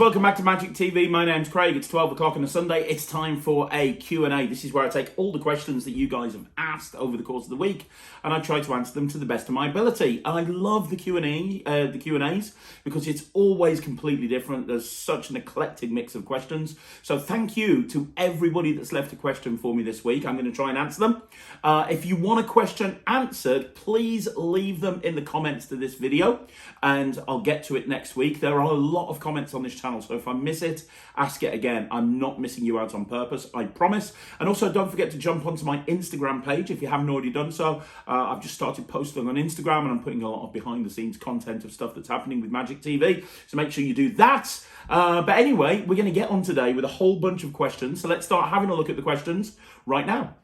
welcome back to Magic TV. My name's Craig. It's 12 o'clock on a Sunday. It's time for a Q&A. This is where I take all the questions that you guys have asked over the course of the week, and I try to answer them to the best of my ability. I love the Q&As because it's always completely different. There's such an eclectic mix of questions. So thank you to everybody that's left a question for me this week. I'm going to try and answer them. If you want a question answered, please leave them in the comments to this video, and I'll get to it next week. There are a lot of comments on this channel, so if I miss it, ask it again. I'm not missing you out on purpose, I promise. And also, don't forget to jump onto my Instagram page if you haven't already done so. I've just started posting on Instagram, and I'm putting a lot of behind the scenes content of stuff that's happening with Magic TV, so make sure you do that. But anyway, we're going to get on today with a whole bunch of questions, so let's start having a look at the questions right now.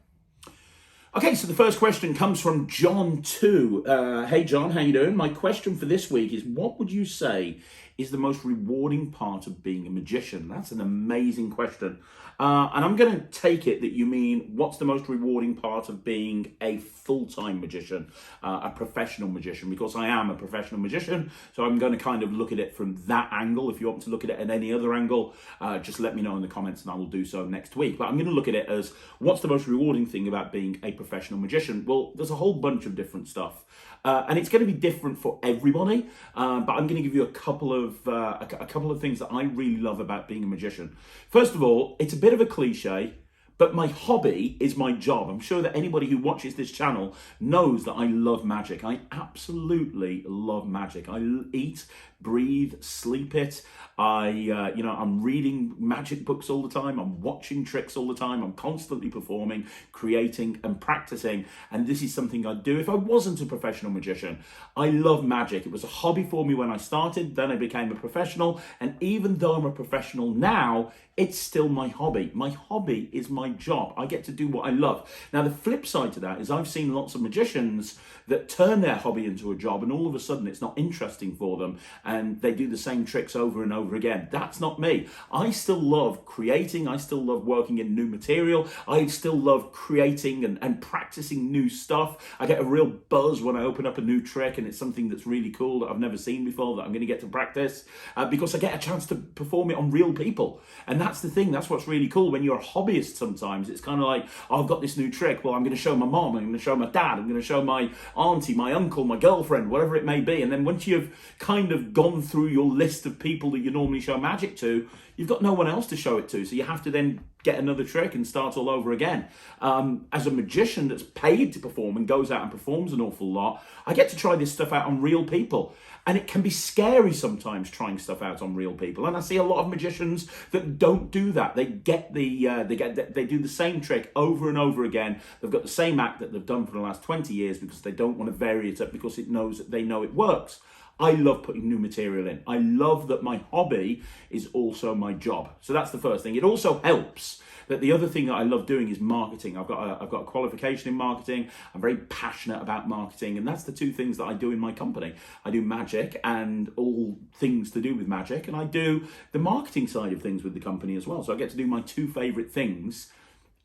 Okay, so the first question comes from John 2. Hey John, how you doing? My question for this week is, what would you say is the most rewarding part of being a magician? That's an amazing question. And I'm going to take it that you mean, what's the most rewarding part of being a full-time magician, a professional magician, because I am a professional magician. So I'm going to kind of look at it from that angle. If you want to look at it at any other angle, just let me know in the comments and I will do so next week. But I'm going to look at it as, what's the most rewarding thing about being a professional magician? Well, there's a whole bunch of different stuff. And it's going to be different for everybody, but I'm going to give you a couple of things that I really love about being a magician. First of all, it's a bit of a cliche, but my hobby is my job. I'm sure that anybody who watches this channel knows that I love magic. I absolutely love magic. I eat, breathe, sleep it. I'm reading magic books all the time. I'm watching tricks all the time. I'm constantly performing, creating, and practicing. And this is something I'd do if I wasn't a professional magician. I love magic. It was a hobby for me when I started. Then I became a professional. And even though I'm a professional now, it's still my hobby. My hobby is my job. I get to do what I love. Now, the flip side to that is I've seen lots of magicians that turn their hobby into a job, and all of a sudden it's not interesting for them, and they do the same tricks over and over again. That's not me. I still love creating. I still love working in new material. I still love creating and practicing new stuff. I get a real buzz when I open up a new trick and it's something that's really cool that I've never seen before, that I'm going to get to practice, because I get a chance to perform it on real people. And that's the thing. That's what's really cool. When you're a hobbyist sometimes, it's kind of like, oh, I've got this new trick. Well, I'm going to show my mom. I'm going to show my dad. I'm going to show my auntie, my uncle, my girlfriend, whatever it may be. And then once you've kind of gone through your list of people that you normally show magic to, you've got no one else to show it to. So you have to then get another trick and start all over again. As a magician that's paid to perform and goes out and performs an awful lot, I get to try this stuff out on real people. And it can be scary sometimes trying stuff out on real people. And I see a lot of magicians that don't do that. They do the same trick over and over again. They've got the same act that they've done for the last 20 years because they don't want to vary it up, because they know it works. I love putting new material in. I love that my hobby is also my job. So that's the first thing. It also helps that the other thing that I love doing is marketing. I've got a qualification in marketing. I'm very passionate about marketing, and that's the two things that I do in my company. I do magic and all things to do with magic, and I do the marketing side of things with the company as well. So I get to do my two favorite things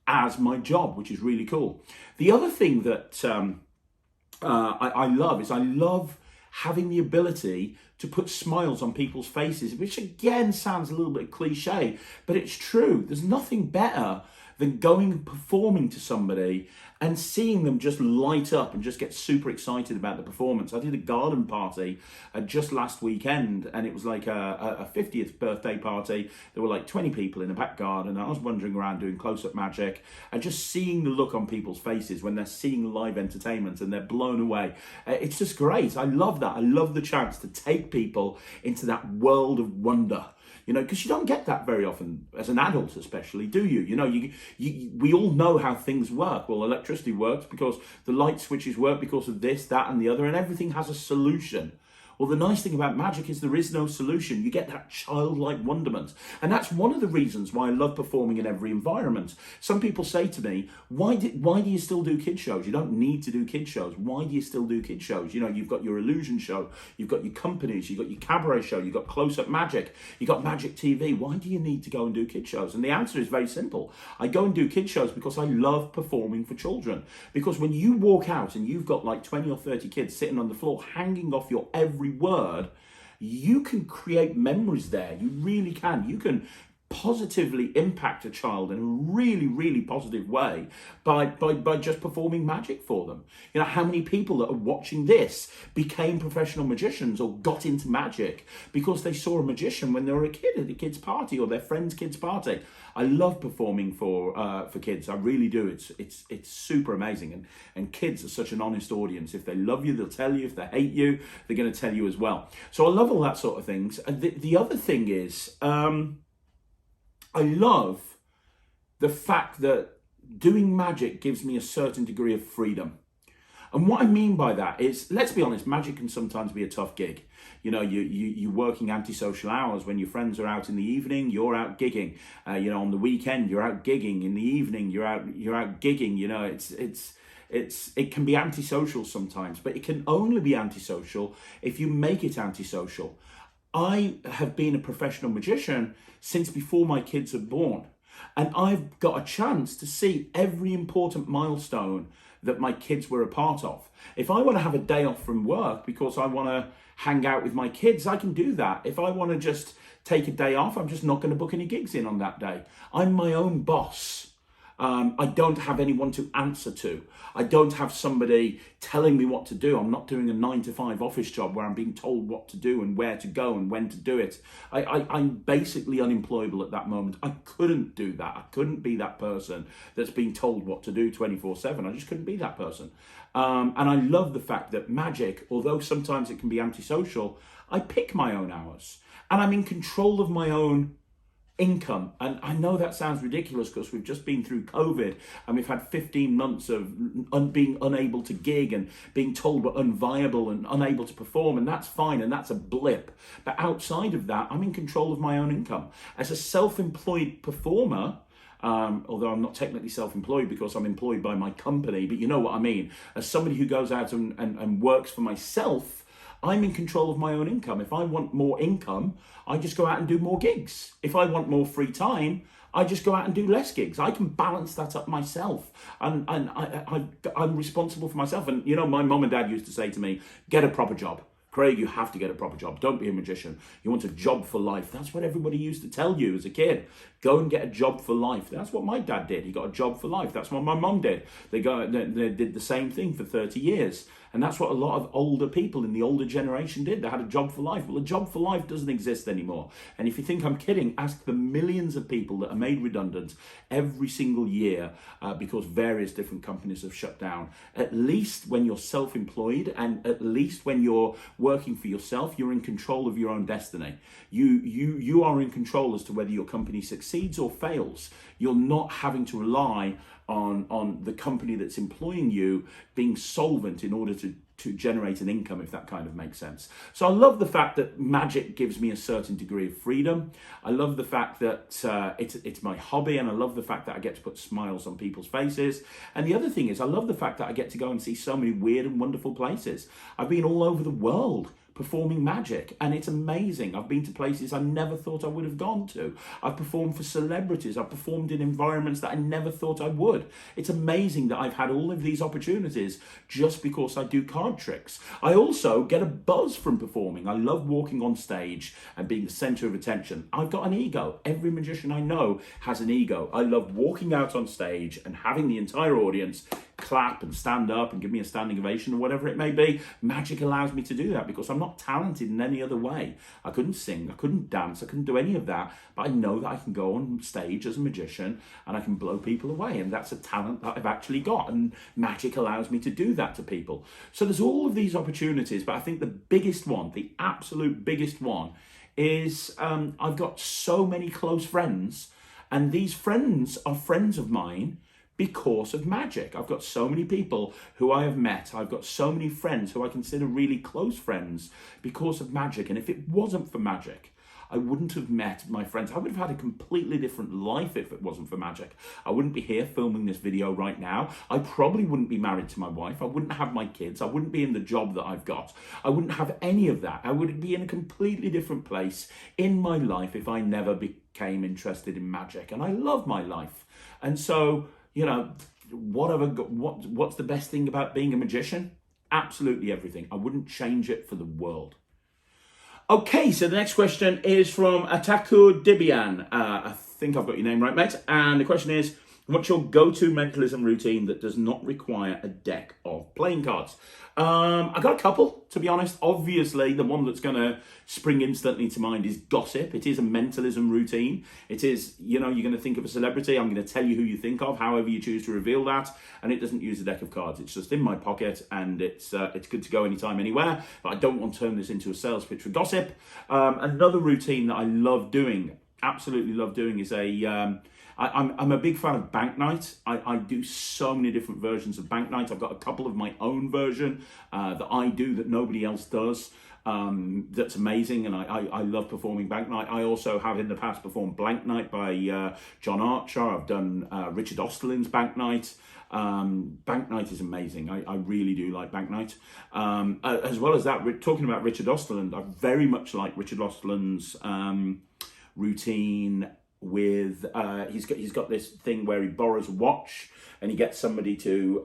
as my job, which is really cool. The other thing that I love having the ability to put smiles on people's faces, which again sounds a little bit cliche, but it's true. There's nothing better than going and performing to somebody and seeing them just light up and just get super excited about the performance. I did a garden party just last weekend, and it was like a 50th birthday party. There were like 20 people in a back garden. I was wandering around doing close-up magic and just seeing the look on people's faces when they're seeing live entertainment and they're blown away. It's just great. I love that. I love the chance to take people into that world of wonder. Because you don't get that very often as an adult, especially, do you? We all know how things work. Well, electricity works because the light switches work because of this, that, and the other, and everything has a solution. Well, the nice thing about magic is there is no solution. You get that childlike wonderment. And that's one of the reasons why I love performing in every environment. Some people say to me, why do you still do kid shows? You don't need to do kid shows. Why do you still do kid shows? You've got your illusion show, you've got your companies, you've got your cabaret show, you've got close-up magic, you've got magic TV. Why do you need to go and do kid shows? And the answer is very simple. I go and do kid shows because I love performing for children. Because when you walk out and you've got like 20 or 30 kids sitting on the floor hanging off your every word, you can create memories there. You really can. You can positively impact a child in a really, really positive way by just performing magic for them. You know, how many people that are watching this became professional magicians or got into magic because they saw a magician when they were a kid at a kid's party or their friend's kid's party. I love performing for kids. I really do. It's super amazing. And kids are such an honest audience. If they love you, they'll tell you. If they hate you, they're going to tell you as well. So I love all that sort of things. And the other thing is, I love the fact that doing magic gives me a certain degree of freedom. And what I mean by that is, let's be honest, magic can sometimes be a tough gig. You know, you're working antisocial hours. When your friends are out in the evening, you're out gigging. You know, on the weekend, you're out gigging. In the evening, you're out gigging. You know, it can be antisocial sometimes, but it can only be antisocial if you make it antisocial. I have been a professional magician since before my kids were born. And I've got a chance to see every important milestone that my kids were a part of. If I want to have a day off from work because I want to hang out with my kids, I can do that. If I want to just take a day off, I'm just not going to book any gigs in on that day. I'm my own boss. I don't have anyone to answer to. I don't have somebody telling me what to do. I'm not doing a 9-to-5 office job where I'm being told what to do and where to go and when to do it. I'm basically unemployable at that moment. I couldn't do that. I couldn't be that person that's being told what to do 24/7. I just couldn't be that person. And I love the fact that magic, although sometimes it can be antisocial, I pick my own hours and I'm in control of my own income. And I know that sounds ridiculous because we've just been through COVID and we've had 15 months of being unable to gig and being told we're unviable and unable to perform, and that's fine and that's a blip. But outside of that, I'm in control of my own income. As a self-employed performer, although I'm not technically self-employed because I'm employed by my company, but you know what I mean. As somebody who goes out and works for myself, I'm in control of my own income. If I want more income, I just go out and do more gigs. If I want more free time, I just go out and do less gigs. I can balance that up myself. And I'm responsible for myself. And, you know, my mum and dad used to say to me, get a proper job. Craig, you have to get a proper job. Don't be a magician. You want a job for life. That's what everybody used to tell you as a kid. Go and get a job for life. That's what my dad did. He got a job for life. That's what my mum did. They did the same thing for 30 years. And that's what a lot of older people in the older generation did. They had a job for life. Well, a job for life doesn't exist anymore. And if you think I'm kidding, ask the millions of people that are made redundant every single year because various different companies have shut down. At least when you're self-employed and at least when you're working for yourself, you're in control of your own destiny. You are in control as to whether your company succeeds or fails. You're not having to rely on the company that's employing you being solvent in order to generate an income, if that kind of makes sense. So I love the fact that magic gives me a certain degree of freedom. I love the fact that it's my hobby, and I love the fact that I get to put smiles on people's faces. And the other thing is, I love the fact that I get to go and see so many weird and wonderful places. I've been all over the world performing magic, and it's amazing. I've been to places I never thought I would have gone to. I've performed for celebrities. I've performed in environments that I never thought I would. It's amazing that I've had all of these opportunities just because I do card tricks. I also get a buzz from performing. I love walking on stage and being the center of attention. I've got an ego. Every magician I know has an ego. I love walking out on stage and having the entire audience clap and stand up and give me a standing ovation or whatever it may be. Magic allows me to do that because I'm not talented in any other way. I couldn't sing, I couldn't dance, I couldn't do any of that, but I know that I can go on stage as a magician and I can blow people away, and that's a talent that I've actually got, and magic allows me to do that to people. So there's all of these opportunities, but I think the biggest one, the absolute biggest one, is I've got so many close friends, and these friends are friends of mine because of magic. I've got so many people who I have met. I've got so many friends who I consider really close friends because of magic. And if it wasn't for magic, I wouldn't have met my friends. I would have had a completely different life if it wasn't for magic. I wouldn't be here filming this video right now. I probably wouldn't be married to my wife. I wouldn't have my kids. I wouldn't be in the job that I've got. I wouldn't have any of that. I would be in a completely different place in my life if I never became interested in magic. And I love my life. And so, you know, what's the best thing about being a magician? Absolutely everything. I wouldn't change it for the world. Okay, so the next question is from Ataku Dibian. I think I've got your name right, mate. And the question is, what's your go-to mentalism routine that does not require a deck of playing cards? I got a couple, to be honest. Obviously, the one that's going to spring instantly to mind is gossip. It is a mentalism routine. It is, you're going to think of a celebrity. I'm going to tell you who you think of, however you choose to reveal that. And it doesn't use a deck of cards. It's just in my pocket, and it's good to go anytime, anywhere. But I don't want to turn this into a sales pitch for gossip. Another routine that I love doing, absolutely love doing, is I'm a big fan of Bank Night. I do so many different versions of Bank Night. I've got a couple of my own version that I do that nobody else does. That's amazing, and I love performing Bank Night. I also have in the past performed Blank Night by John Archer. I've done Richard Osterlin's Bank Night. Bank Night is amazing. I really do like Bank Night. As well as that, we're talking about Richard Osterlin. I very much like Richard Osterlin's routine with he's got this thing where he borrows a watch and he gets somebody to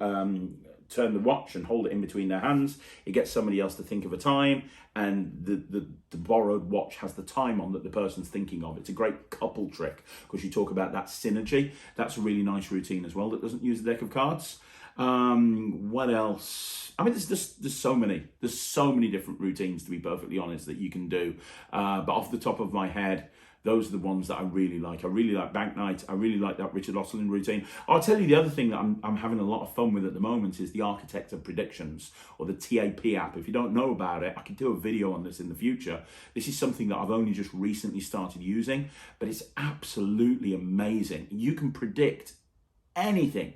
turn the watch and hold it in between their hands. He gets somebody else to think of a time, and the borrowed watch has the time on that the person's thinking of. It's a great couple trick because you talk about that synergy. That's a really nice routine as well that doesn't use a deck of cards. What else? I mean, there's so many. There's so many different routines, to be perfectly honest, that you can do. But off the top of my head, those are the ones that I really like. I really like Bank Night. I really like that Richard Osterlin routine. I'll tell you the other thing that I'm having a lot of fun with at the moment is the Architect of Predictions, or the TAP app. If you don't know about it, I could do a video on this in the future. This is something that I've only just recently started using, but it's absolutely amazing. You can predict anything,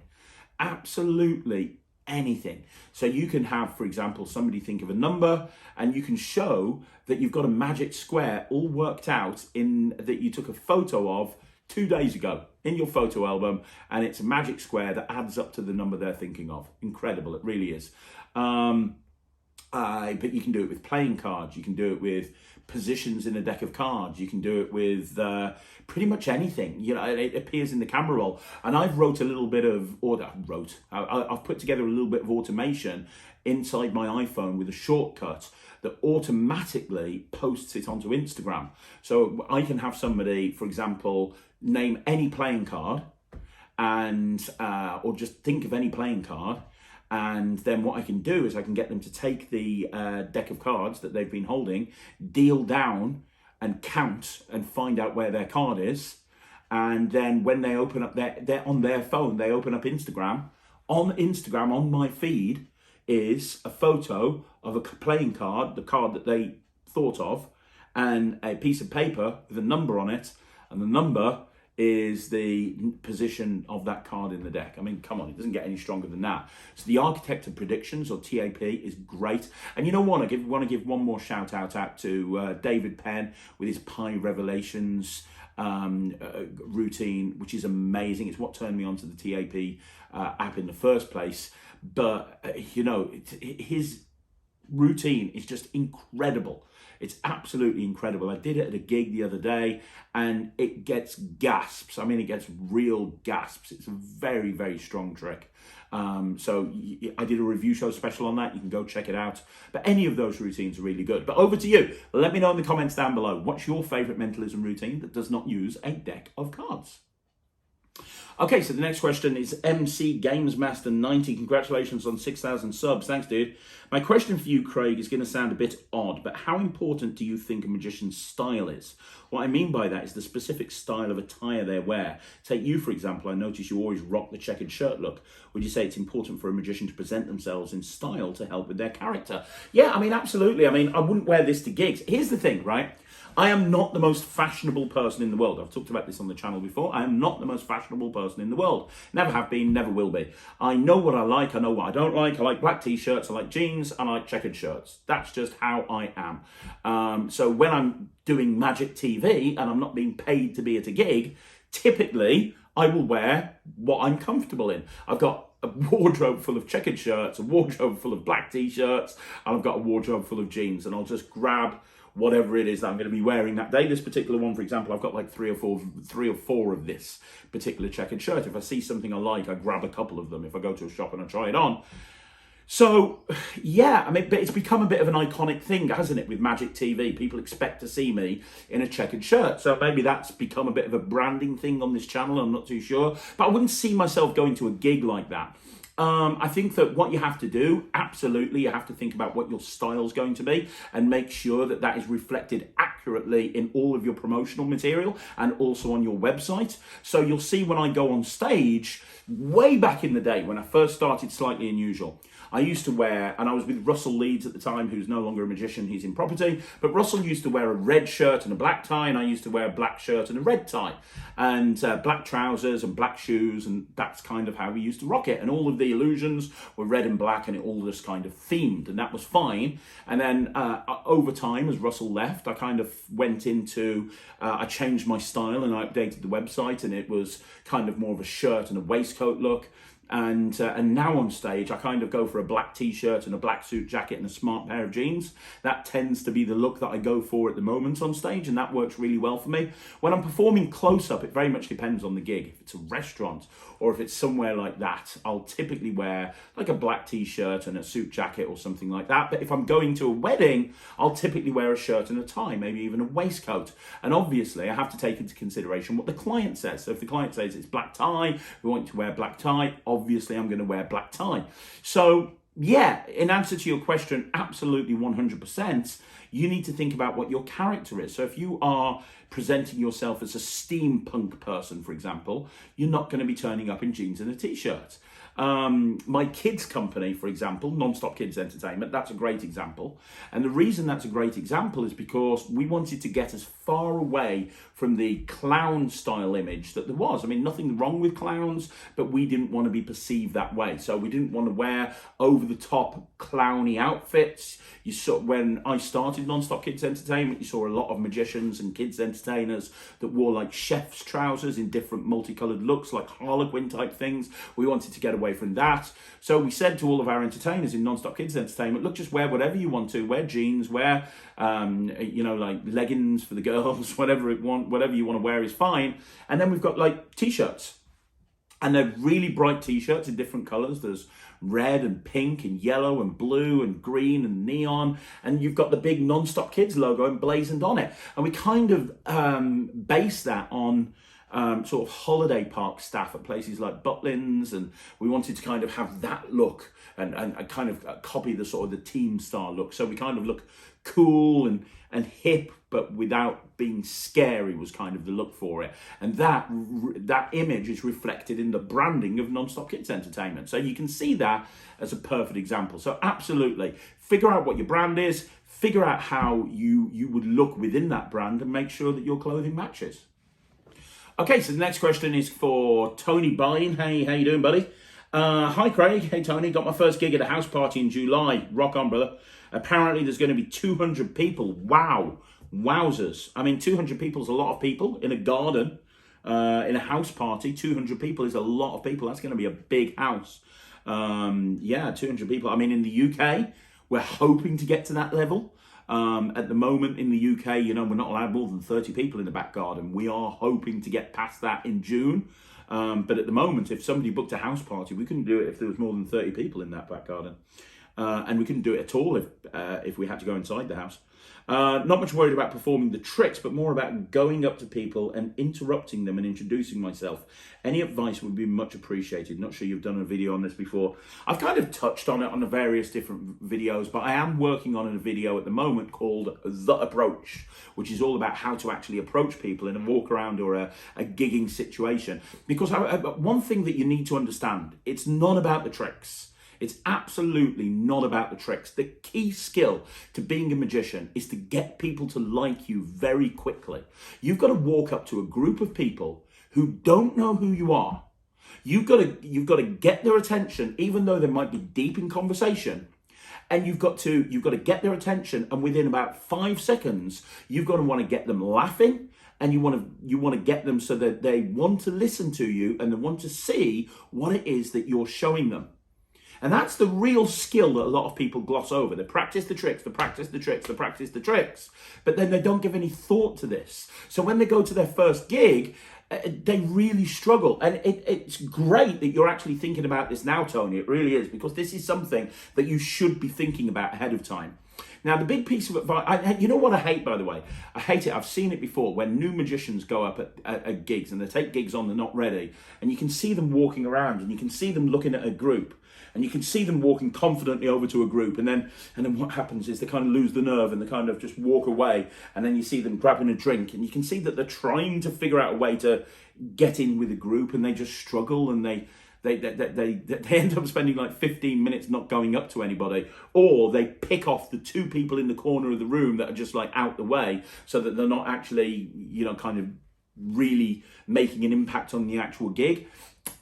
absolutely anything. So you can have, for example, somebody think of a number, and you can show that you've got a magic square all worked out in that you took a photo of 2 days ago in your photo album, and it's a magic square that adds up to the number they're thinking of. Incredible, it really is. But you can do it with playing cards. You can do it with positions in a deck of cards. You can do it with pretty much anything. It appears in the camera roll. And I've wrote a little bit of, I've put together a little bit of automation inside my iPhone with a shortcut that automatically posts it onto Instagram. So I can have somebody, for example, name any playing card, and or just think of any playing card. And then what I can do is I can get them to take the deck of cards that they've been holding, deal down and count and find out where their card is. And then when they open up they're on their phone, they open up Instagram. On Instagram, on my feed, is a photo of a playing card, the card that they thought of, and a piece of paper with a number on it. And the number is the position of that card in the deck. I mean, come on, it doesn't get any stronger than that. So the Architect of Predictions, or TAP, is great. And you know what? I want to give one more shout out to David Penn with his Pi Revelations routine, which is amazing. It's what turned me onto the TAP app in the first place. But his routine is just incredible. It's absolutely incredible. I did it at a gig the other day, and it gets gasps. I mean, it gets real gasps. It's a very, very strong trick. So I did a review show special on that. You can go check it out. But any of those routines are really good. But over to you. Let me know in the comments down below. What's your favourite mentalism routine that does not use a deck of cards? Okay, so the next question is MC Gamesmaster 90. Congratulations on 6,000 subs. Thanks, dude. My question for you, Craig, is going to sound a bit odd, but how important do you think a magician's style is? What I mean by that is the specific style of attire they wear. Take you, for example. I notice you always rock the checkered shirt look. Would you say it's important for a magician to present themselves in style to help with their character? Yeah, I mean, absolutely. I mean, I wouldn't wear this to gigs. Here's the thing, right? I am not the most fashionable person in the world. I've talked about this on the channel before. I am not the most fashionable person in the world. Never have been, never will be. I know what I like. I know what I don't like. I like black t-shirts. I like jeans. I like checkered shirts. That's just how I am. So when I'm doing Magic TV and I'm not being paid to be at a gig, typically I will wear what I'm comfortable in. I've got a wardrobe full of checkered shirts, a wardrobe full of black t-shirts, and I've got a wardrobe full of jeans, and I'll just grab whatever it is that I'm going to be wearing that day. This particular one, for example, I've got like three or four of this particular checkered shirt. If I see something I like, I grab a couple of them. If I go to a shop and I try it on, So, yeah, I mean, but it's become a bit of an iconic thing, hasn't it, with Magic TV? People expect to see me in a checkered shirt. So maybe that's become a bit of a branding thing on this channel. I'm not too sure. But I wouldn't see myself going to a gig like that. I think that what you have to do, absolutely, you have to think about what your style's going to be and make sure that that is reflected accurately in all of your promotional material and also on your website. So you'll see when I go on stage, way back in the day when I first started Slightly Unusual, I used to wear, and I was with Russell Leeds at the time, who's no longer a magician, he's in property, but Russell used to wear a red shirt and a black tie, and I used to wear a black shirt and a red tie, and black trousers and black shoes, and that's kind of how we used to rock it. And all of the illusions were red and black, and it all just kind of themed, and that was fine. And then over time, as Russell left, I kind of went into, I changed my style and I updated the website, and it was kind of more of a shirt and a waistcoat look. And now on stage, I kind of go for a black t-shirt and a black suit jacket and a smart pair of jeans. That tends to be the look that I go for at the moment on stage, and that works really well for me. When I'm performing close-up, it very much depends on the gig. If it's a restaurant or if it's somewhere like that, I'll typically wear like a black t-shirt and a suit jacket or something like that. But if I'm going to a wedding, I'll typically wear a shirt and a tie, maybe even a waistcoat. And obviously, I have to take into consideration what the client says. So if the client says it's black tie, we want you to wear black tie, obviously I'm going to wear black tie. So yeah, in answer to your question, absolutely 100%, you need to think about what your character is. So if you are presenting yourself as a steampunk person, for example, you're not going to be turning up in jeans and a t-shirt. My kids company, for example, Non-Stop Kids Entertainment, that's a great example. And the reason that's a great example is because we wanted to get as far away from the clown style image that there was. I mean, nothing wrong with clowns, but we didn't want to be perceived that way. So we didn't want to wear over the top clowny outfits. You saw, when I started Non-Stop Kids Entertainment, you saw a lot of magicians and kids entertainers that wore like chef's trousers in different multicolored looks, like Harlequin type things. We wanted to get away from that. So we said to all of our entertainers in Non-Stop Kids Entertainment, look, just wear whatever you want to. Wear jeans, wear, like leggings for the girls, whatever you want to wear is fine. And then we've got like t-shirts. And they're really bright t-shirts in different colors. There's red and pink and yellow and blue and green and neon. And you've got the big Non-Stop Kids logo emblazoned on it. And we kind of base that on sort of holiday park staff at places like Butlins, and we wanted to kind of have that look and kind of copy the sort of the team star look. So we kind of look cool and hip, but without being scary was kind of the look for it. And that image is reflected in the branding of Non-Stop Kids Entertainment. So you can see that as a perfect example. So absolutely, figure out what your brand is, figure out how you would look within that brand, and make sure that your clothing matches. Okay, so the next question is for Tony Bine. Hey, how you doing, buddy? Hi, Craig. Hey, Tony. Got my first gig at a house party in July. Rock on, brother. Apparently, there's going to be 200 people. Wow. Wowzers. I mean, 200 people is a lot of people in a garden, in a house party. 200 people is a lot of people. That's going to be a big house. 200 people. I mean, in the UK, we're hoping to get to that level. At the moment in the UK, we're not allowed more than 30 people in the back garden. We are hoping to get past that in June. But at the moment, if somebody booked a house party, we couldn't do it if there was more than 30 people in that back garden. And we couldn't do it at all if we had to go inside the house. Not much worried about performing the tricks, but more about going up to people and interrupting them and introducing myself. Any advice would be much appreciated. Not sure you've done a video on this before. I've kind of touched on it on the various different videos, but I am working on a video at the moment called The Approach, which is all about how to actually approach people in a walk around or a gigging situation. Because one thing that you need to understand, it's not about the tricks. It's absolutely not about the tricks. The key skill to being a magician is to get people to like you very quickly. You've got to walk up to a group of people who don't know who you are. You've got to get their attention, even though they might be deep in conversation. And you've got to get their attention, and within about 5 seconds, you've got to want to get them laughing. And you want to get them so that they want to listen to you and they want to see what it is that you're showing them. And that's the real skill that a lot of people gloss over. They practice the tricks, but then they don't give any thought to this. So when they go to their first gig, they really struggle. And it's great that you're actually thinking about this now, Tony. It really is, because this is something that you should be thinking about ahead of time. Now, the big piece of advice, you know what I hate, by the way? I hate it. I've seen it before when new magicians go up at gigs and they take gigs on, they're not ready. And you can see them walking around and you can see them looking at a group. And you can see them walking confidently over to a group, and then what happens is they kind of lose the nerve and they kind of just walk away. And then you see them grabbing a drink, and you can see that they're trying to figure out a way to get in with a group, and they just struggle, and they end up spending like 15 minutes not going up to anybody, or they pick off the two people in the corner of the room that are just like out the way, so that they're not actually, kind of really making an impact on the actual gig.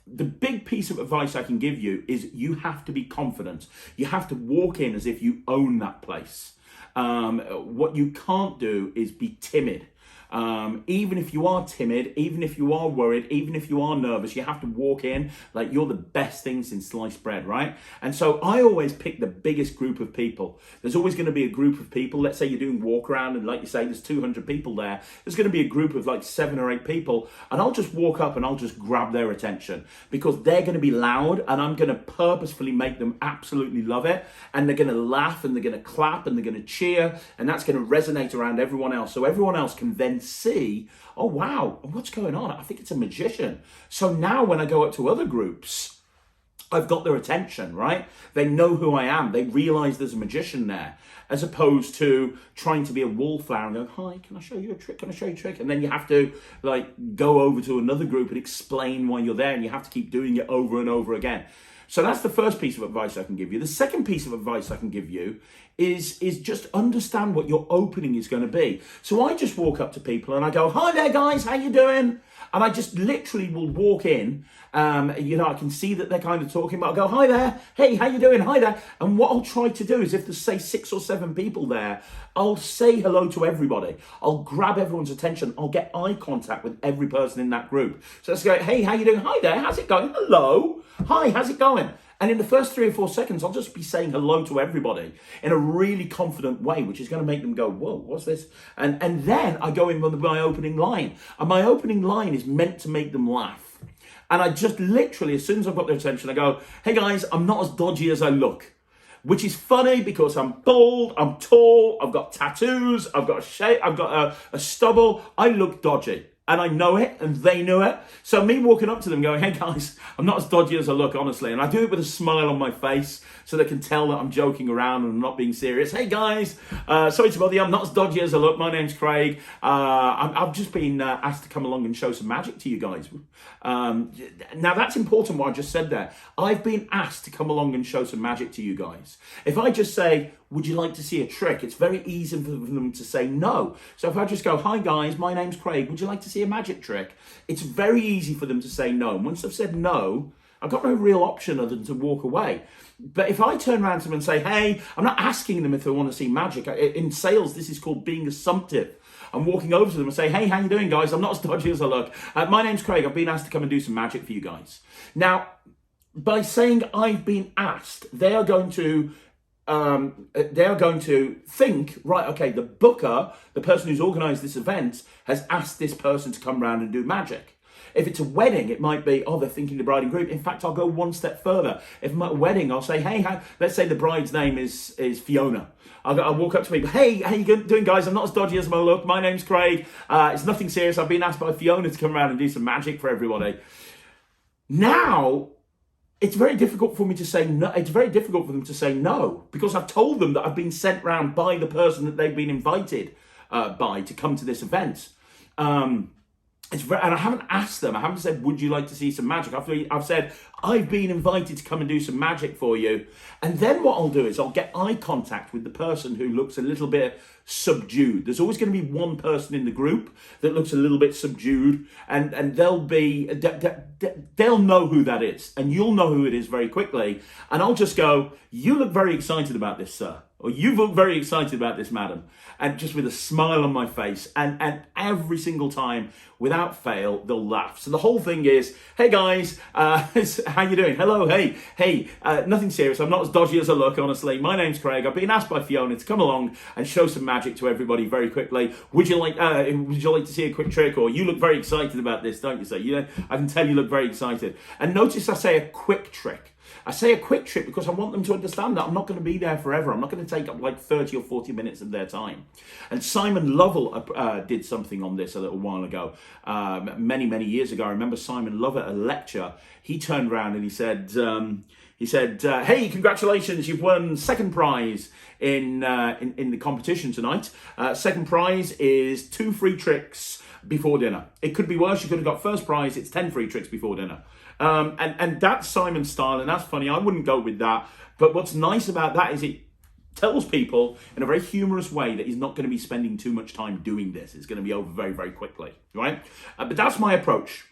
The big piece of advice I can give you is you have to be confident. You have to walk in as if you own that place. What you can't do is be timid. Even if you are timid, even if you are worried, even if you are nervous, you have to walk in like you're the best thing since sliced bread, right? And so I always pick the biggest group of people. There's always going to be a group of people. Let's say you're doing walk around and like you say, there's 200 people there. There's going to be a group of like 7 or 8 people, and I'll just walk up and I'll just grab their attention, because they're going to be loud and I'm going to purposefully make them absolutely love it. And they're going to laugh and they're going to clap and they're going to cheer, and that's going to resonate around everyone else. So everyone else can then see, oh wow, what's going on? I think it's a magician. So now when I go up to other groups, I've got their attention, right? They know who I am. They realize there's a magician there, as opposed to trying to be a wallflower and go, hi, can I show you a trick? Can I show you a trick? And then you have to like go over to another group and explain why you're there, and you have to keep doing it over and over again. So that's the first piece of advice I can give you. The second piece of advice I can give you is just understand what your opening is going to be. So I just walk up to people and I go, hi there guys, how you doing? And I just literally will walk in. I can see that they're kind of talking, but I'll go, hi there, hey, how you doing? Hi there. And what I'll try to do is, if there's say 6 or 7 people there, I'll say hello to everybody. I'll grab everyone's attention. I'll get eye contact with every person in that group. So let's go, hey, how you doing? Hi there, how's it going? Hello. Hi, how's it going? And in the first 3 or 4 seconds, I'll just be saying hello to everybody in a really confident way, which is going to make them go, whoa, what's this? And then I go in with my opening line. And my opening line is meant to make them laugh. And I just literally, as soon as I've got their attention, I go, hey guys, I'm not as dodgy as I look. Which is funny because I'm bald, I'm tall, I've got tattoos, I've got a shape, I've got a stubble. I look dodgy. And I know it, and they know it. So me walking up to them going, hey guys, I'm not as dodgy as I look, honestly. And I do it with a smile on my face so they can tell that I'm joking around and I'm not being serious. Hey guys, sorry to bother you, I'm not as dodgy as I look. My name's Craig. I've just been asked to come along and show some magic to you guys. Now that's important what I just said there. I've been asked to come along and show some magic to you guys. If I just say, would you like to see a trick? It's very easy for them to say no. So if I just go, hi guys, my name's Craig, would you like to see a magic trick? It's very easy for them to say no. And once I've said no, I've got no real option other than to walk away. But if I turn around to them and say, hey, I'm not asking them if they want to see magic. In sales, this is called being assumptive. I'm walking over to them and say, hey, how you doing, guys? I'm not as dodgy as I look. My name's Craig. I've been asked to come and do some magic for you guys. Now, by saying I've been asked, they are going to think, right, okay, the booker, the person who's organised this event, has asked this person to come round and do magic. If it's a wedding, it might be, oh, they're thinking the bride and groom. In fact, I'll go one step further. If I'm at a wedding, I'll say, hey, let's say the bride's name is Fiona. I'll walk up to people, hey, how you doing, guys? I'm not as dodgy as I look. My name's Craig. It's nothing serious. I've been asked by Fiona to come around and do some magic for everybody. Now, it's very difficult for me to say no. It's very difficult for them to say no, because I've told them that I've been sent round by the person that they've been invited by to come to this event. And I haven't asked them. I haven't said, would you like to see some magic? I've said, I've been invited to come and do some magic for you. And then what I'll do is I'll get eye contact with the person who looks a little bit subdued. There's always going to be one person in the group that looks a little bit subdued, and they'll know who that is, and you'll know who it is very quickly. And I'll just go, you look very excited about this, sir. Or you look very excited about this, madam. And just with a smile on my face. And every single time, without fail, they'll laugh. So the whole thing is, hey guys, how you doing? Hello, hey, nothing serious. I'm not as dodgy as I look, honestly. My name's Craig. I've been asked by Fiona to come along and show some magic to everybody very quickly. Would you like to see a quick trick? Or you look very excited about this, don't you? So I can tell you look very excited. And notice I say a quick trick. I say a quick trick because I want them to understand that I'm not going to be there forever. I'm not going to take up like 30 or 40 minutes of their time. And Simon Lovell did something on this a little while ago, many years ago. I remember Simon Lovell at a lecture. He turned around and he said, "Hey, congratulations! You've won second prize in the competition tonight. Second prize is 2 free tricks before dinner. It could be worse. You could have got first prize. It's 10 free tricks before dinner." And that's Simon's style, and that's funny. I wouldn't go with that. But what's nice about that is it tells people in a very humorous way that he's not going to be spending too much time doing this. It's going to be over very, very quickly, right? But that's my approach.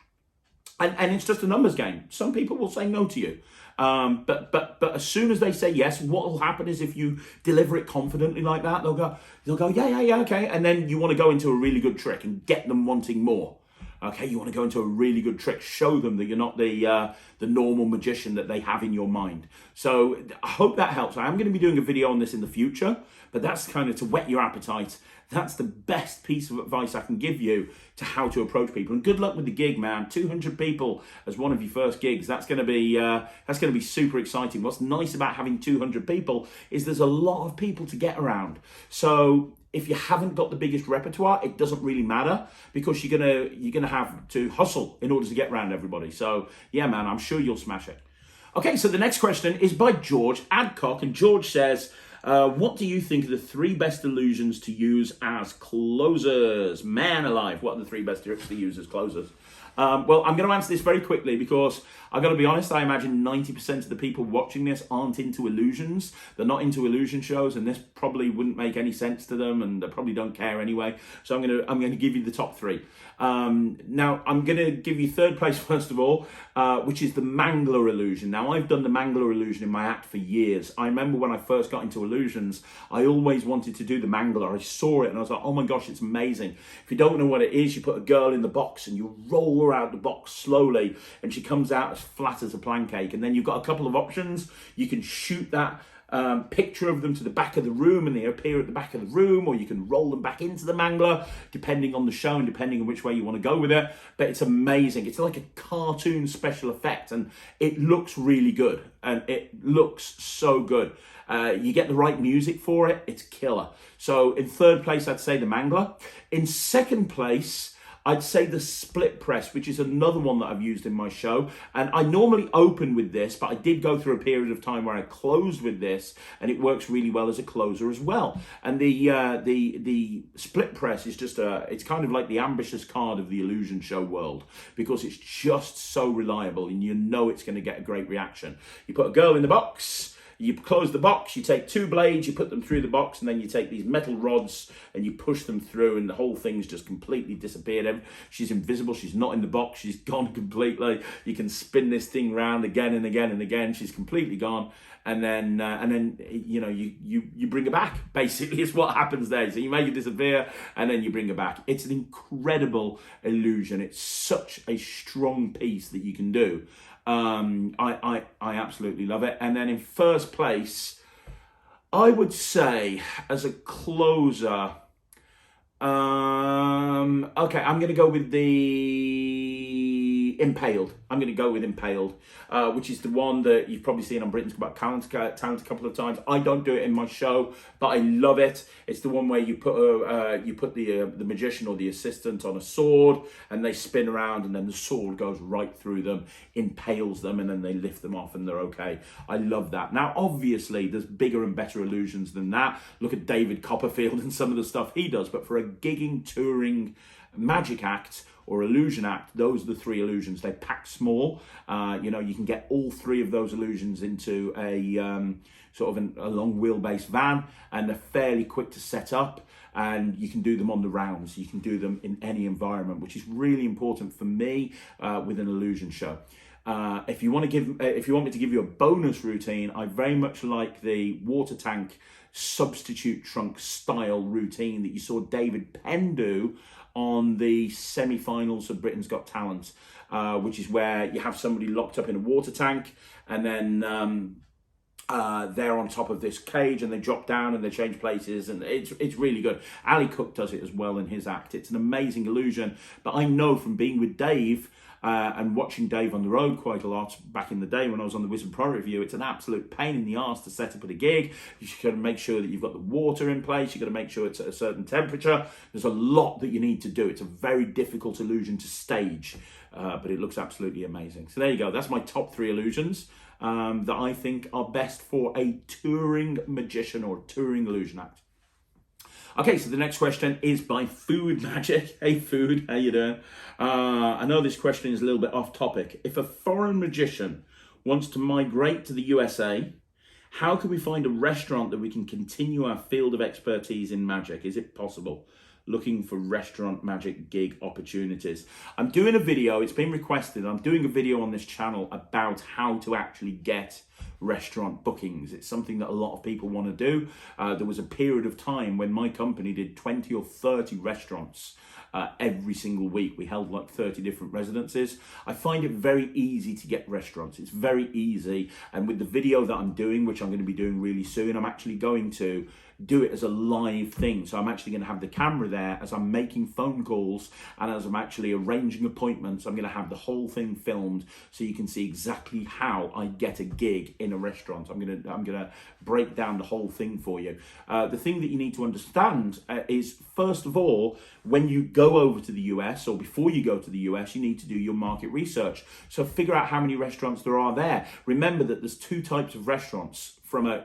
And it's just a numbers game. Some people will say no to you. But as soon as they say yes, what will happen is if you deliver it confidently like that, they'll go, yeah, okay. And then you want to go into a really good trick and get them wanting more. Okay, you want to go into a really good trick, show them that you're not the normal magician that they have in your mind. So I hope that helps. I am going to be doing a video on this in the future, but that's kind of to whet your appetite. That's the best piece of advice I can give you to how to approach people. And good luck with the gig, man. 200 people as one of your first gigs. That's going to be super exciting. What's nice about having 200 people is there's a lot of people to get around. So if you haven't got the biggest repertoire, it doesn't really matter because you're gonna have to hustle in order to get around everybody. So yeah, man, I'm sure you'll smash it. Okay, so the next question is by George Adcock, and George says, what do you think are the 3 best illusions to use as closers? Man alive, what are the 3 best tricks to use as closers? Well, I'm going to answer this very quickly because I've got to be honest, I imagine 90% of the people watching this aren't into illusions. They're not into illusion shows, and this probably wouldn't make any sense to them, and they probably don't care anyway. So I'm going to give you the top 3. Now, I'm going to give you third place first of all, which is the Mangler illusion. Now, I've done the Mangler illusion in my act for years. I remember when I first got into illusions, I always wanted to do the Mangler. I saw it and I was like, oh my gosh, it's amazing. If you don't know what it is, you put a girl in the box and you roll her out the box slowly and she comes out as flat as a pancake. And then you've got a couple of options. You can shoot that picture of them to the back of the room and they appear at the back of the room, or you can roll them back into the Mangler depending on the show and depending on which way you want to go with it. But it's amazing. It's like a cartoon special effect and it looks really good, and it looks so good. You get the right music for it, it's killer. So in third place, I'd say the Mangler. In second place, I'd say the split press, which is another one that I've used in my show. And I normally open with this, but I did go through a period of time where I closed with this, and it works really well as a closer as well. And the split press is just it's kind of like the ambitious card of the illusion show world, because it's just so reliable and you know it's going to get a great reaction. You put a girl in the box, you close the box, you take 2 blades, you put them through the box, and then you take these metal rods and you push them through, and the whole thing's just completely disappeared. She's invisible, she's not in the box, she's gone completely. You can spin this thing round again and again and again, she's completely gone. And then you know, you bring her back, basically, is what happens there. So you make it disappear and then you bring her back. It's an incredible illusion. It's such a strong piece that you can do. I absolutely love it. And then in first place, I would say as a closer, okay, I'm going to go with the Impaled. I'm going to go with Impaled, which is the one that you've probably seen on Britain's Got Talent a couple of times. I don't do it in my show, but I love it. It's the one where you put the magician or the assistant on a sword, and they spin around, and then the sword goes right through them, impales them, and then they lift them off, and they're okay. I love that. Now, obviously, there's bigger and better illusions than that. Look at David Copperfield and some of the stuff he does. But for a gigging, touring magic act or illusion act, those are the 3 illusions. They pack small. You know, you can get all 3 of those illusions into a sort of a long wheelbase van, and they're fairly quick to set up, and you can do them on the rounds. You can do them in any environment, which is really important for me with an illusion show. If you want me to give you a bonus routine, I very much like the water tank substitute trunk style routine that you saw David Penn do on the semi-finals of Britain's Got Talent, which is where you have somebody locked up in a water tank, and then they're on top of this cage, and they drop down and they change places, and it's really good. Ali Cook does it as well in his act. It's an amazing illusion. But I know from being with Dave and watching Dave on the road quite a lot back in the day when I was on the Wizard Pro Review, it's an absolute pain in the arse to set up at a gig. You've got to make sure that you've got the water in place. You've got to make sure it's at a certain temperature. There's a lot that you need to do. It's a very difficult illusion to stage, but it looks absolutely amazing. So there you go. That's my top 3 illusions that I think are best for a touring magician or touring illusion act. Okay, so the next question is by Food Magic. Hey Food, how you doing? I know this question is a little bit off topic. If a foreign magician wants to migrate to the USA, how can we find a restaurant that we can continue our field of expertise in magic? Is it possible? Looking for restaurant magic gig opportunities. I'm doing a video, it's been requested, I'm doing a video on this channel about how to actually get restaurant bookings. It's something that a lot of people want to do. There was a period of time when my company did 20 or 30 restaurants every single week. We held like 30 different residencies. I find it very easy to get restaurants. It's very easy. And with the video that I'm doing, which I'm going to be doing really soon, I'm actually going to do it as a live thing. So I'm actually going to have the camera there as I'm making phone calls and as I'm actually arranging appointments. I'm going to have the whole thing filmed so you can see exactly how I get a gig in a restaurant. I'm going to break down the whole thing for you. The thing that you need to understand is, first of all, when you go over to the US, or before you go to the US, you need to do your market research. So figure out how many restaurants there are there. Remember that there's 2 types of restaurants from a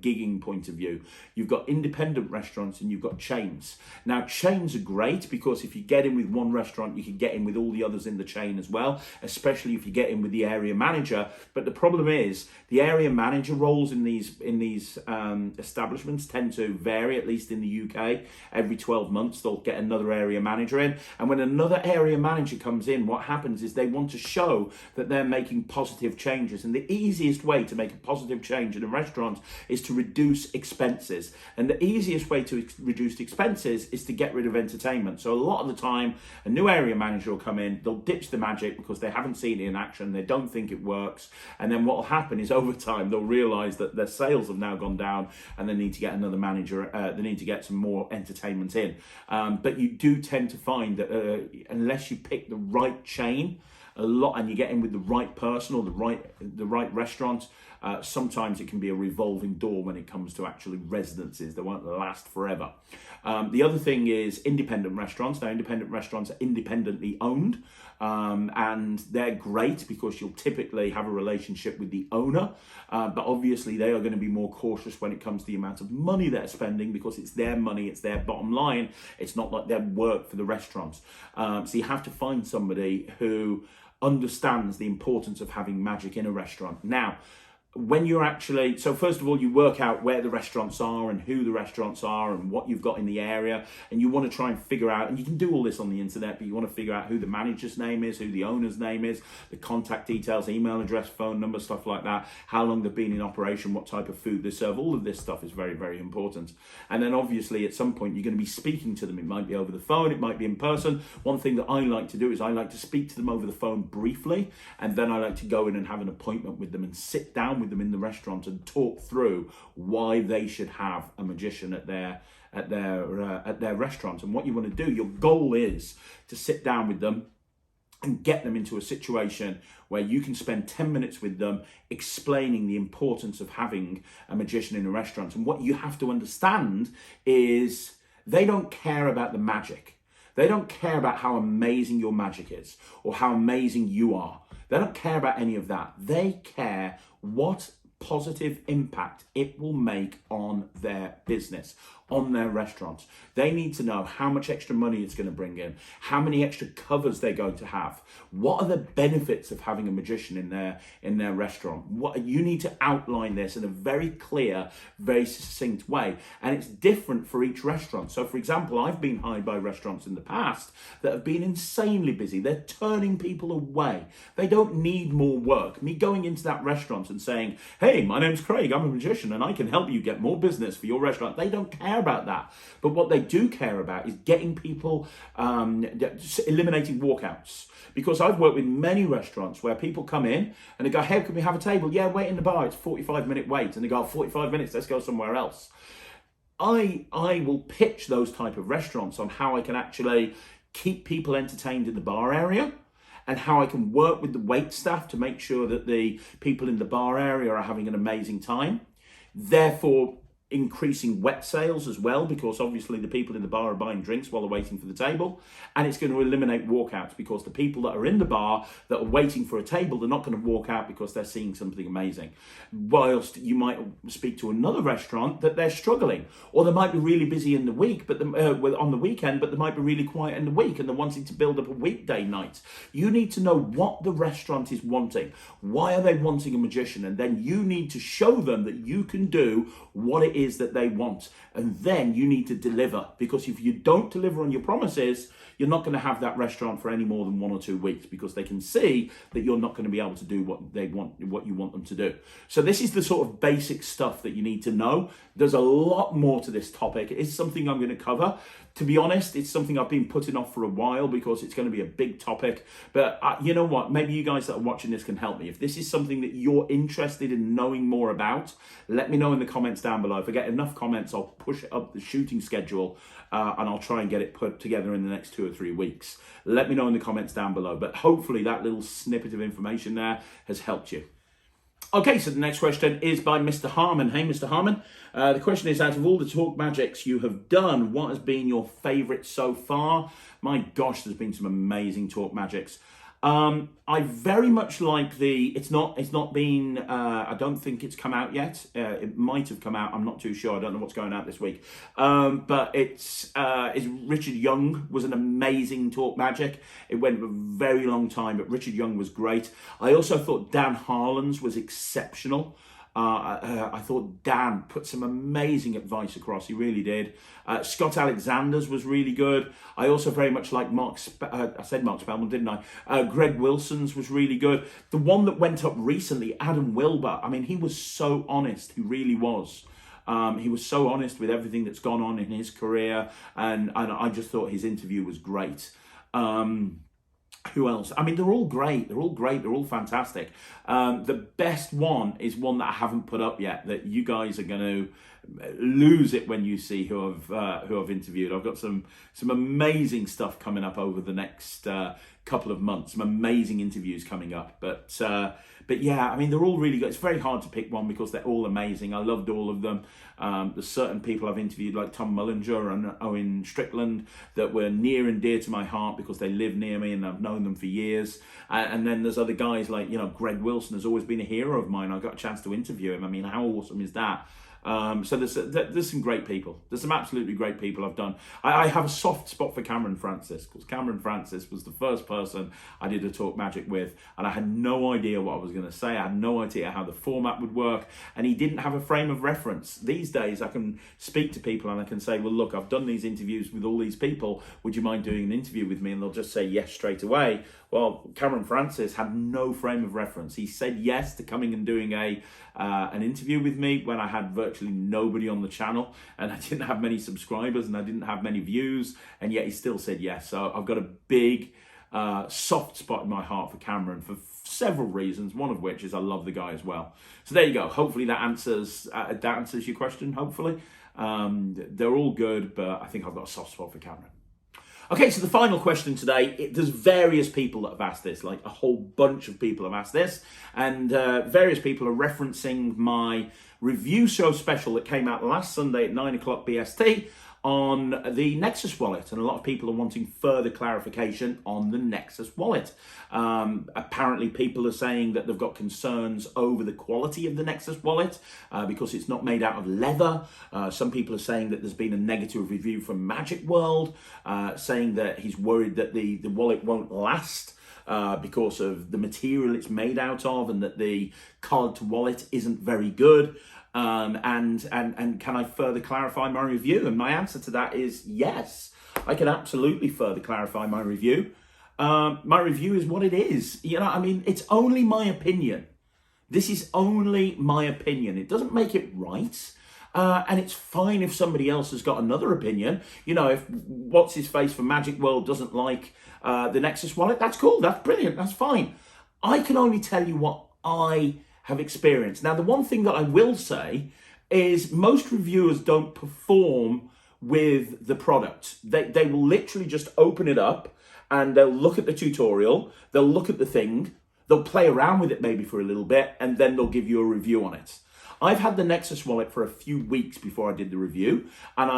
gigging point of view. You've got independent restaurants and you've got chains. Now, chains are great because if you get in with one restaurant, you can get in with all the others in the chain as well, especially if you get in with the area manager. But the problem is the area manager roles in these establishments tend to vary, at least in the UK. Every 12 months, they'll get another area manager in. And when another area manager comes in, what happens is they want to show that they're making positive changes. And the easiest way to make a positive change in a restaurant is to reduce expenses, and the easiest way to reduce expenses is to get rid of entertainment. So a lot of the time a new area manager will come in, they'll ditch the magic because they haven't seen it in action, they don't think it works, and then what will happen is over time they'll realize that their sales have now gone down and they need to get another manager, they need to get some more entertainment in. But you do tend to find that unless you pick the right chain and you get in with the right person or the right restaurant, sometimes it can be a revolving door when it comes to actually residences. They won't last forever. The other thing is independent restaurants. Now, independent restaurants are independently owned, and they're great because you'll typically have a relationship with the owner, but obviously they are going to be more cautious when it comes to the amount of money they're spending because it's their money, it's their bottom line. It's not like their work for the restaurants. So you have to find somebody who understands the importance of having magic in a restaurant. Now, when you're actually, so first of all, you work out where the restaurants are and who the restaurants are and what you've got in the area, and you want to try and figure out, and you can do all this on the internet, but you want to figure out who the manager's name is, who the owner's name is, the contact details, email address, phone number, stuff like that, how long they've been in operation, what type of food they serve. All of this stuff is very, very important. And then obviously at some point you're going to be speaking to them. It might be over the phone, it might be in person. One thing that I like to do is I like to speak to them over the phone briefly, and then I like to go in and have an appointment with them and sit down with them in the restaurant and talk through why they should have a magician at their restaurant. And what you want to do, your goal is to sit down with them and get them into a situation where you can spend 10 minutes with them explaining the importance of having a magician in a restaurant. And what you have to understand is they don't care about the magic. They don't care about how amazing your magic is or how amazing you are. They don't care about any of that. They care what positive impact it will make on their business. on their restaurants. They need to know how much extra money it's going to bring in, how many extra covers they're going to have, what are the benefits of having a magician in their restaurant. What you need to outline this in a very clear, very succinct way, and it's different for each restaurant. So for example, I've been hired by restaurants in the past that have been insanely busy. They're turning people away. They don't need more work. Me going into that restaurant and saying, hey, my name's Craig, I'm a magician and I can help you get more business for your restaurant. They don't care about that. But what they do care about is getting people, eliminating walkouts. Because I've worked with many restaurants where people come in and they go, hey, can we have a table? Yeah, wait in the bar, it's 45-minute wait. And they go, 45 minutes, let's go somewhere else. I will pitch those type of restaurants on how I can actually keep people entertained in the bar area, and how I can work with the wait staff to make sure that the people in the bar area are having an amazing time. Therefore, increasing wet sales as well, because obviously the people in the bar are buying drinks while they're waiting for the table, and it's going to eliminate walkouts because the people that are in the bar that are waiting for a table, they're not going to walk out because they're seeing something amazing. Whilst you might speak to another restaurant that they're struggling, or they might be really busy in the week, but on the weekend, but they might be really quiet in the week, and they're wanting to build up a weekday night. You need to know what the restaurant is wanting. Why are they wanting a magician? And then you need to show them that you can do what it is that they want, and then you need to deliver, because if you don't deliver on your promises, you're not going to have that restaurant for any more than 1 or 2 weeks, because they can see that you're not going to be able to do what you want them to do. So this is the sort of basic stuff that you need to know. There's a lot more to this topic. It is something I'm going to cover. To be honest, it's something I've been putting off for a while because it's going to be a big topic. But you know what? Maybe you guys that are watching this can help me. If this is something that you're interested in knowing more about, let me know in the comments down below. If I get enough comments, I'll push up the shooting schedule and I'll try and get it put together in the next 2 or 3 weeks. Let me know in the comments down below. But hopefully that little snippet of information there has helped you. Okay, so the next question is by Mr. Harmon. Hey, Mr. Harmon. The question is, out of all the talk magics you have done, what has been your favourite so far? My gosh, there's been some amazing talk magics. I very much like it's not been, I don't think it's come out yet. It might have come out, I'm not too sure. I don't know what's going out this week. But it's Richard Young was an amazing talk magic. It went a very long time, but Richard Young was great. I also thought Dan Harlan's was exceptional. I thought Dan put some amazing advice across. He really did. Scott Alexander's was really good. I also very much like I said Mark Spellman, didn't I? Greg Wilson's was really good. The one that went up recently, Adam Wilber, I mean, he was so honest. He really was. He was so honest with everything that's gone on in his career. And I just thought his interview was great. Who else? I mean, they're all great. They're all great. They're all fantastic. The best one is one that I haven't put up yet, that you guys are going to lose it when you see who I've interviewed. I've got some amazing stuff coming up over the next couple of months. Some amazing interviews coming up. But yeah, I mean, they're all really good. It's very hard to pick one because they're all amazing. I loved all of them. There's certain people I've interviewed like Tom Mullinger and Owen Strickland that were near and dear to my heart because they live near me and I've known them for years. And then there's other guys like, Greg Wilson has always been a hero of mine. I got a chance to interview him. I mean, how awesome is that? So there's some great people. There's some absolutely great people I've done. I have a soft spot for Cameron Francis, because Cameron Francis was the first person I did a talk magic with, and I had no idea what I was going to say. I had no idea how the format would work, and he didn't have a frame of reference. These days I can speak to people and I can say, well, look, I've done these interviews with all these people. Would you mind doing an interview with me? And they'll just say yes straight away. Well, Cameron Francis had no frame of reference. He said yes to coming and doing an interview with me when I had virtually nobody on the channel and I didn't have many subscribers and I didn't have many views, and yet he still said yes. So I've got a big soft spot in my heart for Cameron for several reasons, one of which is I love the guy as well. So there you go. Hopefully that answers your question, hopefully. They're all good, but I think I've got a soft spot for Cameron. Okay, so the final question today, there's various people that have asked this, like a whole bunch of people have asked this, and various people are referencing my review show special that came out last Sunday at 9 o'clock BST on the Nexus wallet, and a lot of people are wanting further clarification on the Nexus wallet. Apparently people are saying that they've got concerns over the quality of the Nexus wallet because it's not made out of leather. Some people are saying that there's been a negative review from Magic World saying that he's worried that the wallet won't last because of the material it's made out of, and that the card to wallet isn't very good. And can I further clarify my review? And my answer to that is yes. I can absolutely further clarify my review. My review is what it is. You know, I mean, it's only my opinion. This is only my opinion. It doesn't make it right. And it's fine if somebody else has got another opinion. You know, if what's his face from Magic World doesn't like the Nexus wallet, that's cool. That's brilliant. That's fine. I can only tell you what I have experienced. Now, the one thing that I will say is most reviewers don't perform with the product. They will literally just open it up and they'll look at the tutorial, they'll look at the thing, they'll play around with it maybe for a little bit, and then they'll give you a review on it. I've had the Nexus wallet for a few weeks before I did the review, and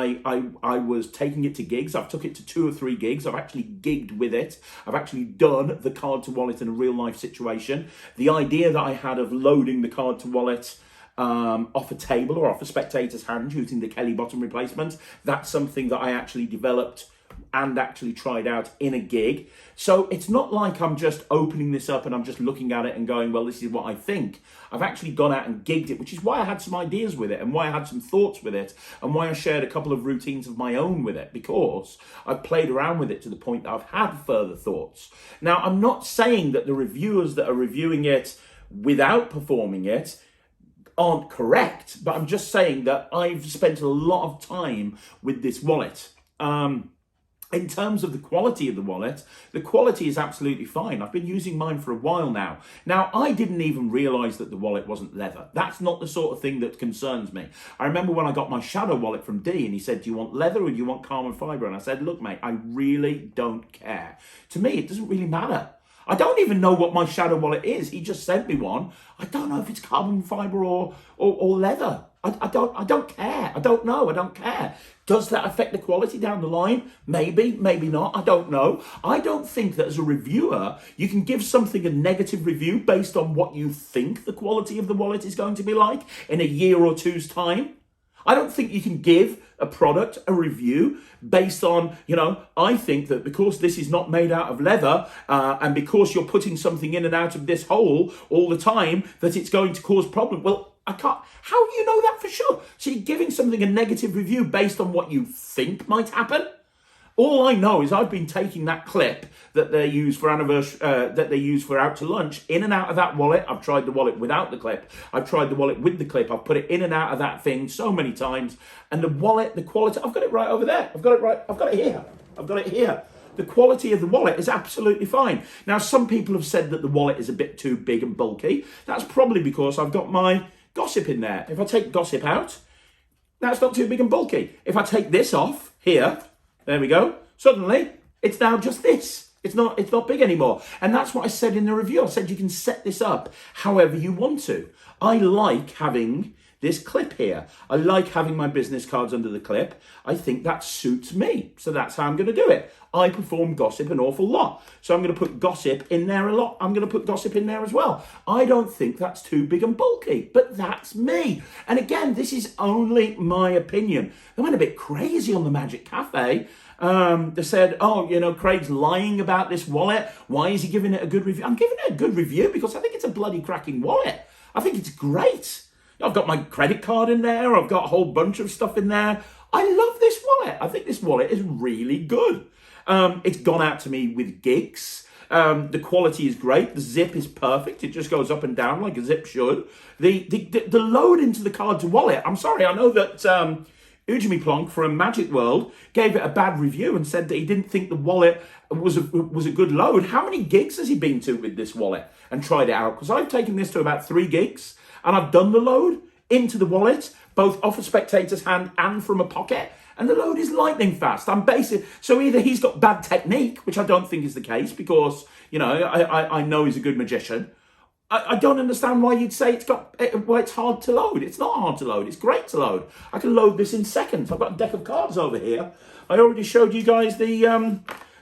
I was taking it to gigs. I've took it to 2 or 3 gigs. I've actually gigged with it. I've actually done the card to wallet in a real life situation. The idea that I had of loading the card to wallet off a table or off a spectator's hand using the Kelly bottom replacement, that's something that I actually developed and actually tried out in a gig. So it's not like I'm just opening this up and I'm just looking at it and going, well, this is what I think. I've actually gone out and gigged it, which is why I had some ideas with it and why I had some thoughts with it and why I shared a couple of routines of my own with it, because I've played around with it to the point that I've had further thoughts. Now, I'm not saying that the reviewers that are reviewing it without performing it aren't correct, but I'm just saying that I've spent a lot of time with this wallet. In terms of the quality of the wallet, the quality is absolutely fine. I've been using mine for a while now. Now, I didn't even realize that the wallet wasn't leather. That's not the sort of thing that concerns me. I remember when I got my Shadow wallet from D and he said, do you want leather or do you want carbon fiber? And I said, look, mate, I really don't care. To me, it doesn't really matter. I don't even know what my Shadow wallet is. He just sent me one. I don't know if it's carbon fiber or leather. I don't care. I don't know. I don't care. Does that affect the quality down the line? Maybe, maybe not. I don't know. I don't think that as a reviewer, you can give something a negative review based on what you think the quality of the wallet is going to be like in a year or two's time. I don't think you can give a product a review based on, you know, I think that because this is not made out of leather and because you're putting something in and out of this hole all the time, that it's going to cause problems. Well, I can't. How do you know that for sure? So you're giving something a negative review based on what you think might happen? All I know is I've been taking that clip that they use for out to lunch in and out of that wallet. I've tried the wallet without the clip. I've tried the wallet with the clip. I've put it in and out of that thing so many times. And the wallet, the quality, I've got it right over there. I've got it right. I've got it here. I've got it here. The quality of the wallet is absolutely fine. Now, some people have said that the wallet is a bit too big and bulky. That's probably because I've got my Gossip in there. If I take Gossip out, that's not too big and bulky. If I take this off here, there we go. Suddenly, it's now just this. It's not big anymore. And that's what I said in the review. I said you can set this up however you want to. I like having this clip here. I like having my business cards under the clip. I think that suits me. So that's how I'm going to do it. I perform Gossip an awful lot. So I'm going to put Gossip in there a lot. I'm going to put Gossip in there as well. I don't think that's too big and bulky, but that's me. And again, this is only my opinion. They went a bit crazy on the Magic Cafe. They said, oh, you know, Craig's lying about this wallet. Why is he giving it a good review? I'm giving it a good review because I think it's a bloody cracking wallet. I think it's great. I've got my credit card in there. I've got a whole bunch of stuff in there. I love this wallet. I think this wallet is really good. It's gone out to me with gigs. The quality is great. The zip is perfect. It just goes up and down like a zip should. The load into the card to wallet. I'm sorry. I know that Ujimi Plonk from Magic World gave it a bad review and said that he didn't think the wallet was a good load. How many gigs has he been to with this wallet and tried it out? Because I've taken this to about 3 gigs. And I've done the load into the wallet, both off a spectator's hand and from a pocket. And the load is lightning fast. So either he's got bad technique, which I don't think is the case because, you know, I know he's a good magician, I don't understand why you'd say it's hard to load. It's not hard to load. It's great to load. I can load this in seconds. I've got a deck of cards over here. I already showed you guys the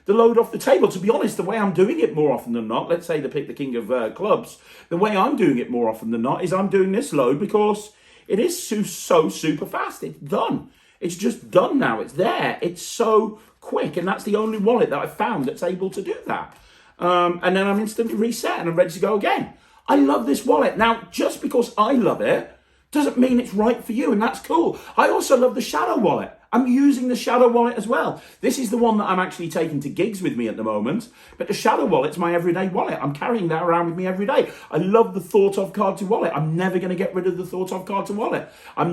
load off the table. To be honest, the way I'm doing it more often than not, let's say they pick the king of clubs, the way I'm doing it more often than not is I'm doing this load because it is so super fast. It's done. It's just done now. It's there. It's so quick, and that's the only wallet that I've found that's able to do that. And then I'm instantly reset and I'm ready to go again. I love this wallet. Now, just because I love it doesn't mean it's right for you, and that's cool. I also love the Shadow wallet. I'm using the Shadow wallet as well. This is the one that I'm actually taking to gigs with me at the moment, but the Shadow wallet's my everyday wallet. I'm carrying that around with me every day. I love the thought of card to wallet. I'm never going to get rid of the thought of card to wallet. I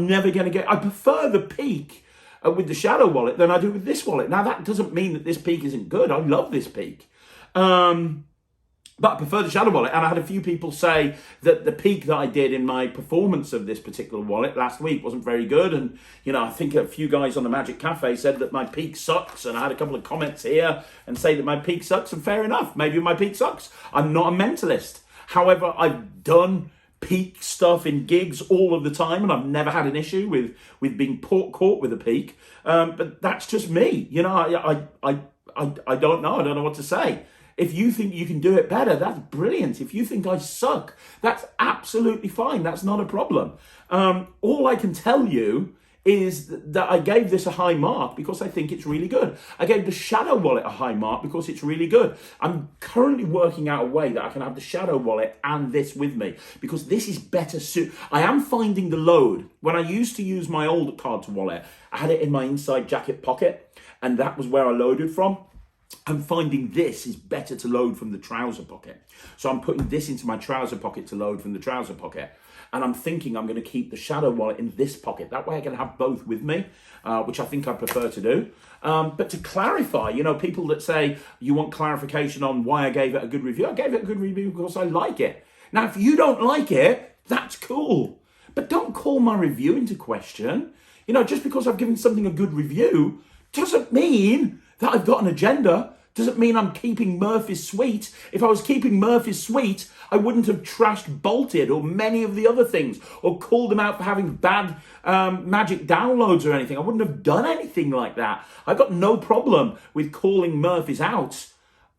prefer the Peak with the Shadow wallet than I do with this wallet. Now, that doesn't mean that this Peak isn't good. I love this Peak. But I prefer the Shadow wallet, and I had a few people say that the peak that I did in my performance of this particular wallet last week wasn't very good. And, you know, I think a few guys on the Magic Cafe said that my peak sucks, and I had a couple of comments here and say that my peak sucks, and fair enough, maybe my peak sucks. I'm not a mentalist. However, I've done peak stuff in gigs all of the time, and I've never had an issue with being caught with a peak. But that's just me. You know, I don't know. I don't know what to say. If you think you can do it better, that's brilliant. If you think I suck, that's absolutely fine. That's not a problem. All I can tell you is that I gave this a high mark because I think it's really good. I gave the Shadow wallet a high mark because it's really good. I'm currently working out a way that I can have the Shadow wallet and this with me because this is better suited. I am finding the load. When I used to use my old card to wallet, I had it in my inside jacket pocket, and that was where I loaded from. I'm finding this is better to load from the trouser pocket. So I'm putting this into my trouser pocket to load from the trouser pocket. And I'm thinking I'm going to keep the Shadow wallet in this pocket. That way I can have both with me, which I think I prefer to do. But to clarify, you know, people that say you want clarification on why I gave it a good review. I gave it a good review because I like it. Now, if you don't like it, that's cool. But don't call my review into question. You know, just because I've given something a good review doesn't mean that I've got an agenda. Doesn't mean I'm keeping Murphy's sweet. If I was keeping Murphy's sweet, I wouldn't have trashed Bolted or many of the other things or called them out for having bad magic downloads or anything. I wouldn't have done anything like that. I've got no problem with calling Murphy's out.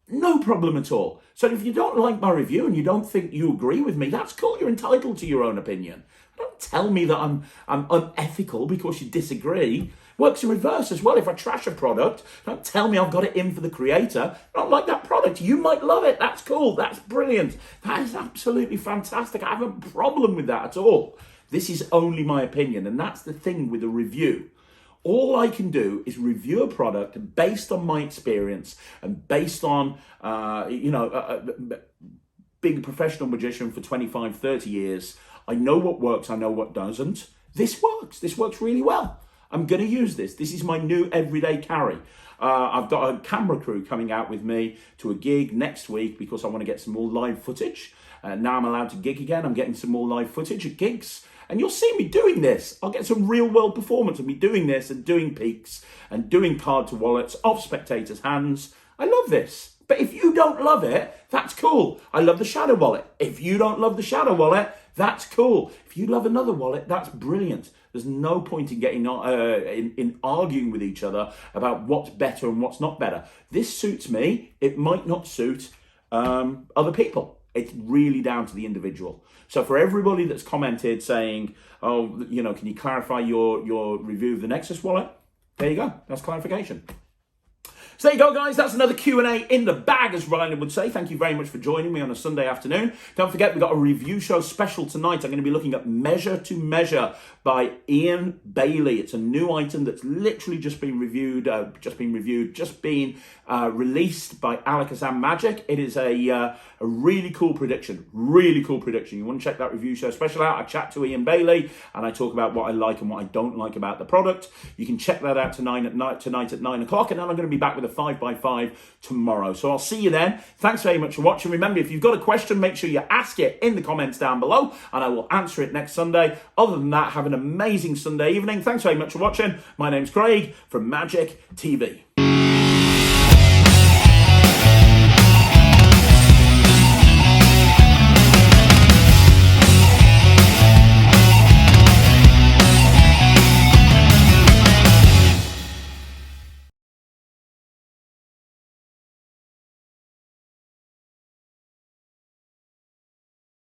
No problem at all. So if you don't like my review and you don't think you agree with me, that's cool. You're entitled to your own opinion. Don't tell me that I'm unethical because you disagree. Works in reverse as well. If I trash a product, don't tell me I've got it in for the creator. I don't like that product. You might love it. That's cool. That's brilliant. That is absolutely fantastic. I have a problem with that at all. This is only my opinion, and that's the thing with a review. All I can do is review a product based on my experience and based on, being a professional magician for 25, 30 years. I know what works. I know what doesn't. This works. This works really well. I'm going to use this. This is my new everyday carry. I've got a camera crew coming out with me to a gig next week because I want to get some more live footage. Now I'm allowed to gig again. I'm getting some more live footage at gigs. And you'll see me doing this. I'll get some real world performance of me doing this and doing peaks and doing card to wallets off spectators' hands. I love this. But if you don't love it, that's cool. I love the Shadow wallet. If you don't love the Shadow wallet, that's cool. If you love another wallet, that's brilliant. There's no point in getting in arguing with each other about what's better and what's not better. This suits me. It might not suit other people. It's really down to the individual. So for everybody that's commented saying, oh, you know, can you clarify your review of the Nexus wallet? There you go. That's clarification. So there you go, guys. That's another Q&A in the bag, as Ryan would say. Thank you very much for joining me on a Sunday afternoon. Don't forget, we've got a review show special tonight. I'm going to be looking at Measure to Measure by Ian Bailey. It's a new item that's literally just been released by Alakazam Magic. It is a really cool prediction. Really cool prediction. You want to check that review show special out? I chat to Ian Bailey and I talk about what I like and what I don't like about the product. You can check that out tonight at 9 o'clock, and then I'm going to be back with a 5x5 tomorrow. So I'll see you then. Thanks very much for watching. Remember, if you've got a question, make sure you ask it in the comments down below and I will answer it next Sunday. Other than that, have an amazing Sunday evening. Thanks very much for watching. My name's Craig from Magic TV.